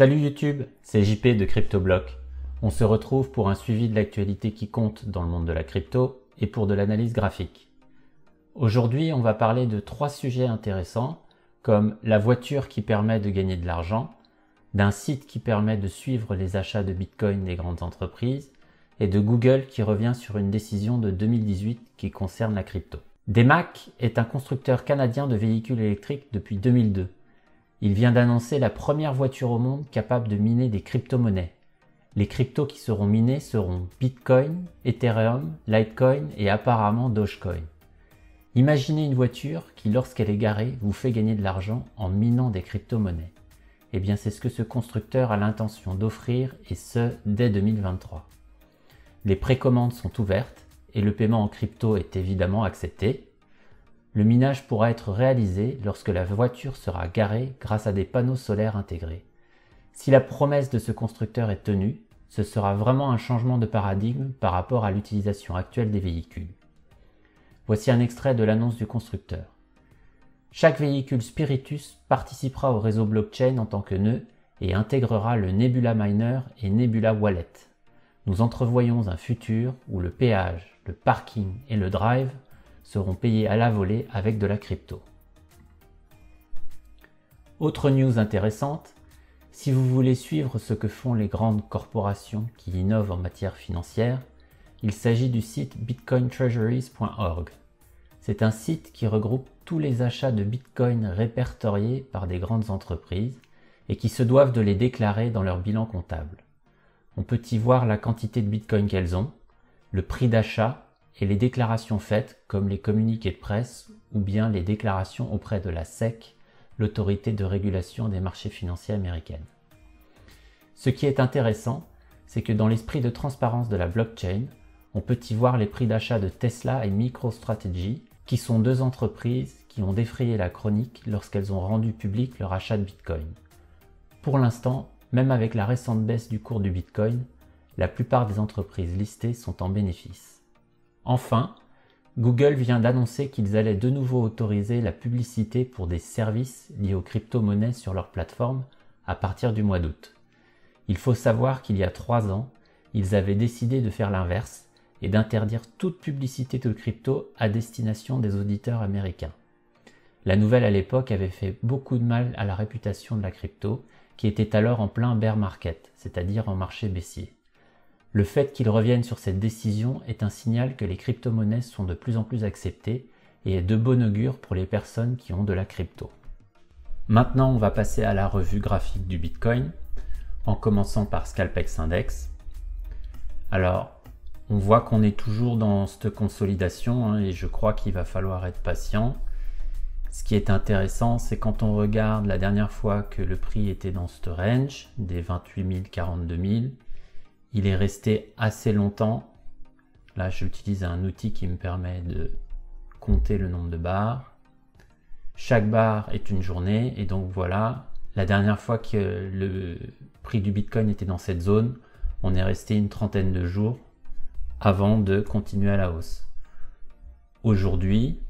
Salut YouTube, c'est JP de CryptoBlock. On se retrouve pour un suivi de l'actualité qui compte dans le monde de la crypto et pour de l'analyse graphique. Aujourd'hui, on va parler de 3 sujets intéressants comme la voiture qui permet de gagner de l'argent, d'un site qui permet de suivre les achats de Bitcoin des grandes entreprises et de Google qui revient sur une décision de 2018 qui concerne la crypto. DMAC est un constructeur canadien de véhicules électriques depuis 2002. Il vient d'annoncer la première voiture au monde capable de miner des crypto-monnaies. Les cryptos qui seront minés seront Bitcoin, Ethereum, Litecoin et apparemment Dogecoin. Imaginez une voiture qui, lorsqu'elle est garée, vous fait gagner de l'argent en minant des crypto-monnaies. Eh bien, c'est ce que ce constructeur a l'intention d'offrir et ce, dès 2023. Les précommandes sont ouvertes et le paiement en crypto est évidemment accepté. Le minage pourra être réalisé lorsque la voiture sera garée grâce à des panneaux solaires intégrés. Si la promesse de ce constructeur est tenue, ce sera vraiment un changement de paradigme par rapport à l'utilisation actuelle des véhicules. Voici un extrait de l'annonce du constructeur. Chaque véhicule Spiritus participera au réseau blockchain en tant que nœud et intégrera le Nebula Miner et Nebula Wallet. Nous entrevoyons un futur où le péage, le parking et le drive seront payés à la volée avec de la crypto. Autre news intéressante, si vous voulez suivre ce que font les grandes corporations qui innovent en matière financière, il s'agit du site bitcointreasuries.org. C'est un site qui regroupe tous les achats de Bitcoin répertoriés par des grandes entreprises et qui se doivent de les déclarer dans leur bilan comptable. On peut y voir la quantité de Bitcoin qu'elles ont, le prix d'achat et les déclarations faites comme les communiqués de presse ou bien les déclarations auprès de la SEC, l'autorité de régulation des marchés financiers américaine. Ce qui est intéressant, c'est que dans l'esprit de transparence de la blockchain, on peut y voir les prix d'achat de Tesla et MicroStrategy, qui sont 2 entreprises qui ont défrayé la chronique lorsqu'elles ont rendu public leur achat de Bitcoin. Pour l'instant, même avec la récente baisse du cours du Bitcoin, la plupart des entreprises listées sont en bénéfice. Enfin, Google vient d'annoncer qu'ils allaient de nouveau autoriser la publicité pour des services liés aux crypto-monnaies sur leur plateforme à partir du mois d'août. Il faut savoir qu'il y a 3 ans, ils avaient décidé de faire l'inverse et d'interdire toute publicité de crypto à destination des auditeurs américains. La nouvelle à l'époque avait fait beaucoup de mal à la réputation de la crypto, qui était alors en plein bear market, c'est-à-dire en marché baissier. Le fait qu'ils reviennent sur cette décision est un signal que les crypto-monnaies sont de plus en plus acceptées et est de bon augure pour les personnes qui ont de la crypto. Maintenant, on va passer à la revue graphique du Bitcoin, en commençant par Scalpex Index. Alors, on voit qu'on est toujours dans cette consolidation et je crois qu'il va falloir être patient. Ce qui est intéressant, c'est quand on regarde la dernière fois que le prix était dans ce range, des 28 000, 42 000, il est resté assez longtemps. Là, j'utilise un outil qui me permet de compter le nombre de barres. Chaque barre est une journée et donc voilà, la dernière fois que le prix du Bitcoin était dans cette zone, on est resté une trentaine de jours avant de continuer à la hausse. Aujourd'hui,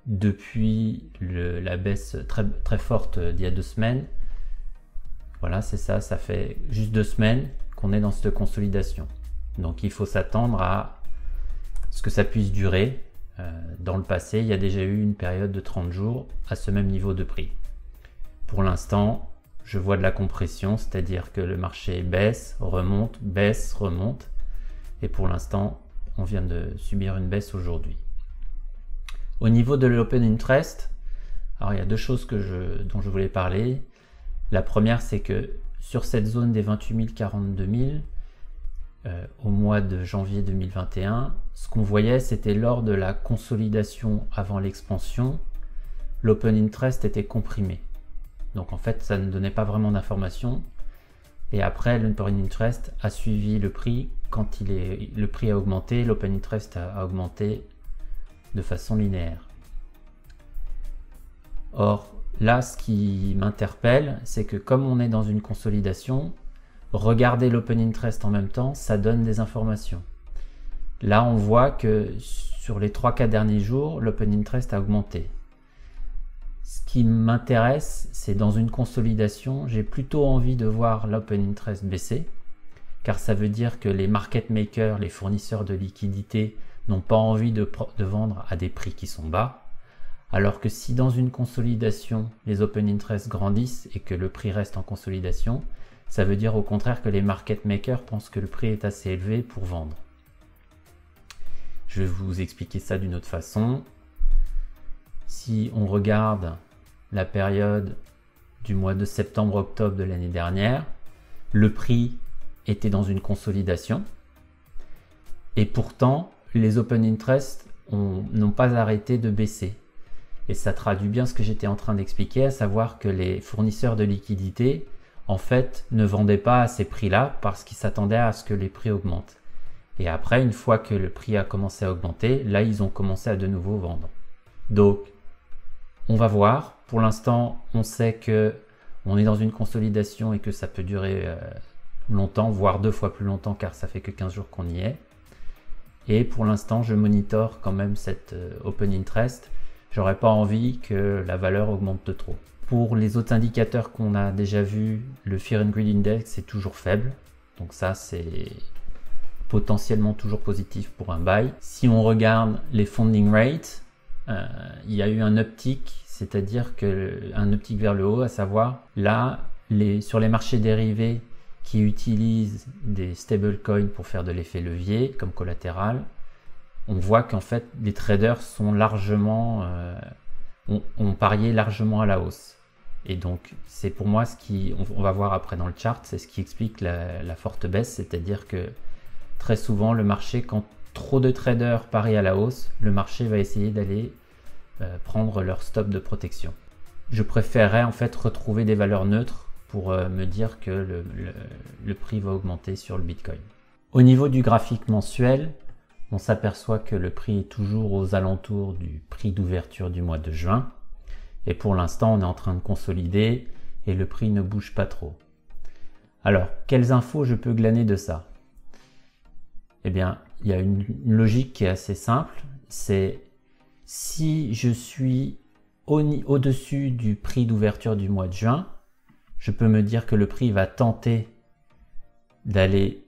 depuis la baisse très forte d'il y a 2 semaines, voilà, c'est ça, ça fait juste 2 semaines qu'on est dans cette consolidation. Donc il faut s'attendre à ce que ça puisse durer. Dans le passé, il y a déjà eu une période de 30 jours à ce même niveau de prix. Pour l'instant, je vois de la compression, c'est-à-dire que le marché baisse, remonte, et pour l'instant, on vient de subir une baisse aujourd'hui. Au niveau de l'open interest, alors il y a 2 choses dont je voulais parler. La première, c'est que sur cette zone des 28 000, 42 000, au mois de janvier 2021, ce qu'on voyait, c'était lors de la consolidation avant l'expansion, l'open interest était comprimé. Donc en fait, ça ne donnait pas vraiment d'informations. Et après, l'open interest a suivi le prix. Quand le prix a augmenté, l'open interest a augmenté de façon linéaire. Or, là, ce qui m'interpelle, c'est que comme on est dans une consolidation, regarder l'open interest en même temps, ça donne des informations. Là, on voit que sur les 3-4 derniers jours, l'open interest a augmenté. Ce qui m'intéresse, c'est dans une consolidation, j'ai plutôt envie de voir l'open interest baisser, car ça veut dire que les market makers, les fournisseurs de liquidités, n'ont pas envie de vendre à des prix qui sont bas, alors que si dans une consolidation, les open interest grandissent et que le prix reste en consolidation, ça veut dire au contraire que les market makers pensent que le prix est assez élevé pour vendre. Je vais vous expliquer ça d'une autre façon. Si on regarde la période du mois de septembre-octobre de l'année dernière, le prix était dans une consolidation et pourtant les open interest n'ont pas arrêté de baisser. Et ça traduit bien ce que j'étais en train d'expliquer, à savoir que les fournisseurs de liquidités en fait ne vendaient pas à ces prix-là parce qu'ils s'attendaient à ce que les prix augmentent. Et après, une fois que le prix a commencé à augmenter, là ils ont commencé à de nouveau vendre. Donc on va voir. Pour l'instant, on sait que on est dans une consolidation et que ça peut durer longtemps, voire 2 fois plus longtemps, car ça fait que 15 jours qu'on y est. Et pour l'instant, je monitore quand même cette open interest. J'aurais pas envie que la valeur augmente de trop. Pour les autres indicateurs qu'on a déjà vus, le Fear and Greed Index est toujours faible. Donc ça, c'est potentiellement toujours positif pour un buy. Si on regarde les funding rates, il y a eu un uptick, c'est-à-dire un uptick vers le haut, à savoir là, sur les marchés dérivés qui utilisent des stablecoins pour faire de l'effet levier comme collatéral, on voit qu'en fait les traders sont largement ont parié largement à la hausse. Et donc c'est pour moi on va voir après dans le chart, c'est ce qui explique la forte baisse, c'est-à-dire que très souvent le marché, quand trop de traders parient à la hausse, le marché va essayer d'aller prendre leur stop de protection. Je préférerais en fait retrouver des valeurs neutres pour me dire que le prix va augmenter sur le Bitcoin. Au niveau du graphique mensuel, on s'aperçoit que le prix est toujours aux alentours du prix d'ouverture du mois de juin. Et pour l'instant, on est en train de consolider et le prix ne bouge pas trop. Alors, quelles infos je peux glaner de ça? Eh bien, il y a une logique qui est assez simple. C'est si je suis au-dessus du prix d'ouverture du mois de juin, je peux me dire que le prix va tenter d'aller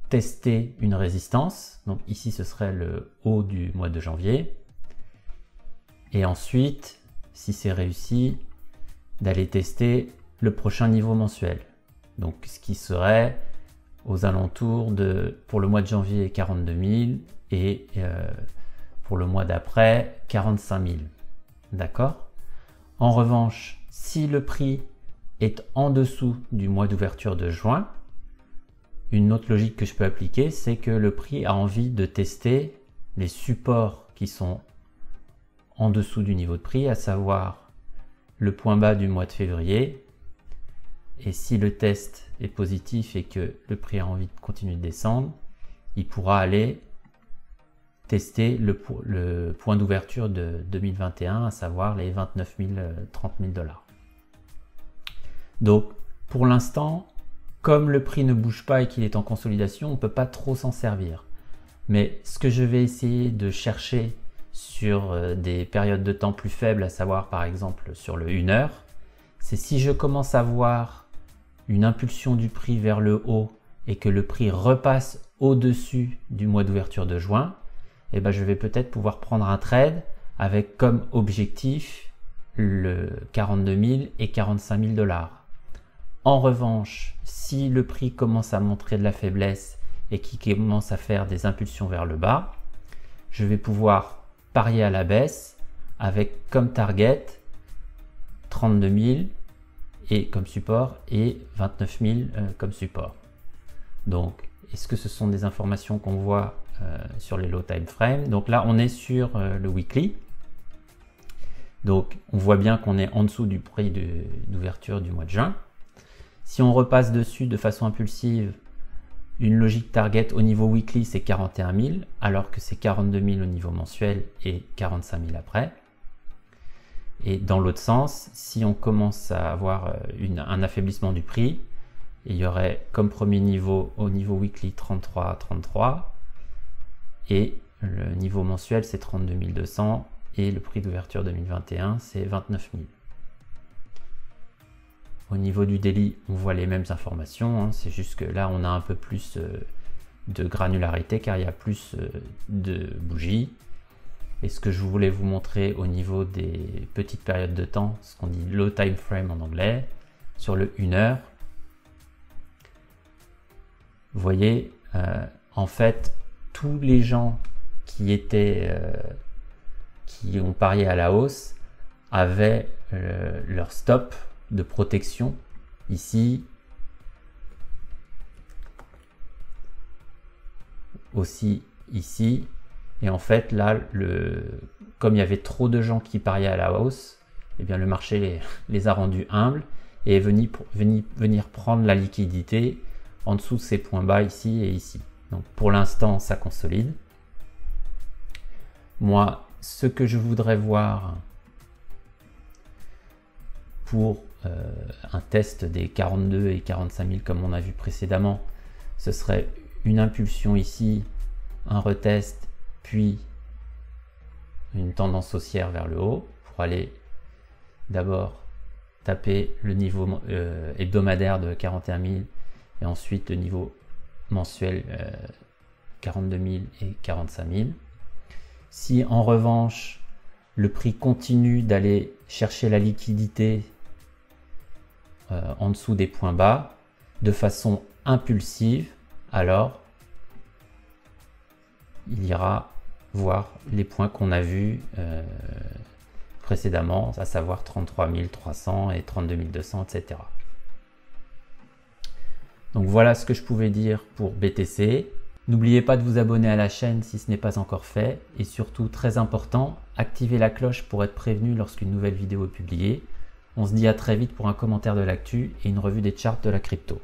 tester une résistance. Donc ici, ce serait le haut du mois de janvier. Et ensuite, si c'est réussi, d'aller tester le prochain niveau mensuel. Donc ce qui serait aux alentours pour le mois de janvier, 42 000 et pour le mois d'après, 45 000. D'accord? En revanche, si le prix est en dessous du mois d'ouverture de juin, une autre logique que je peux appliquer, c'est que le prix a envie de tester les supports qui sont en dessous du niveau de prix, à savoir le point bas du mois de février. Et si le test est positif et que le prix a envie de continuer de descendre, il pourra aller tester le point d'ouverture de 2021, à savoir les 29 000, 30 000 $. Donc, pour l'instant, comme le prix ne bouge pas et qu'il est en consolidation, on ne peut pas trop s'en servir. Mais ce que je vais essayer de chercher sur des périodes de temps plus faibles, à savoir par exemple sur le 1 heure, c'est si je commence à voir une impulsion du prix vers le haut et que le prix repasse au-dessus du mois d'ouverture de juin, eh ben je vais peut-être pouvoir prendre un trade avec comme objectif le 42 000 et 45 000 $. En revanche, si le prix commence à montrer de la faiblesse et qu'il commence à faire des impulsions vers le bas, je vais pouvoir parier à la baisse avec comme target 32 000 et comme support et 29 000 comme support. Donc, est-ce que ce sont des informations qu'on voit sur les low time frame? Donc là, on est sur le weekly. Donc, on voit bien qu'on est en dessous du prix d'ouverture du mois de juin. Si on repasse dessus de façon impulsive, une logique target au niveau weekly, c'est 41 000, alors que c'est 42 000 au niveau mensuel et 45 000 après. Et dans l'autre sens, si on commence à avoir un affaiblissement du prix, il y aurait comme premier niveau au niveau weekly 33 et le niveau mensuel c'est 32 200 et le prix d'ouverture 2021 c'est 29 000. Au niveau du daily, on voit les mêmes informations, hein. C'est juste que là, on a un peu plus de granularité car il y a plus de bougies. Et ce que je voulais vous montrer au niveau des petites périodes de temps, ce qu'on dit low time frame en anglais, sur le 1 heure, vous voyez, en fait, tous les gens qui ont parié à la hausse avaient leur stop de protection ici, aussi ici, et en fait là, comme il y avait trop de gens qui pariaient à la hausse, eh bien le marché les a rendus humbles et est venir prendre la liquidité en dessous de ces points bas ici et ici. Donc pour l'instant ça consolide. Moi, ce que je voudrais voir pour un test des 42 et 45 000 comme on a vu précédemment, ce serait une impulsion ici, un retest, puis une tendance haussière vers le haut pour aller d'abord taper le niveau hebdomadaire de 41 000 et ensuite le niveau mensuel 42 000 et 45 000. Si en revanche le prix continue d'aller chercher la liquidité en dessous des points bas de façon impulsive, alors il ira voir les points qu'on a vus précédemment, à savoir 33 300 et 32 200, etc. Donc voilà ce que je pouvais dire pour BTC. N'oubliez pas de vous abonner à la chaîne si ce n'est pas encore fait. Et surtout, très important, activez la cloche pour être prévenu lorsqu'une nouvelle vidéo est publiée. On se dit à très vite pour un commentaire de l'actu et une revue des charts de la crypto.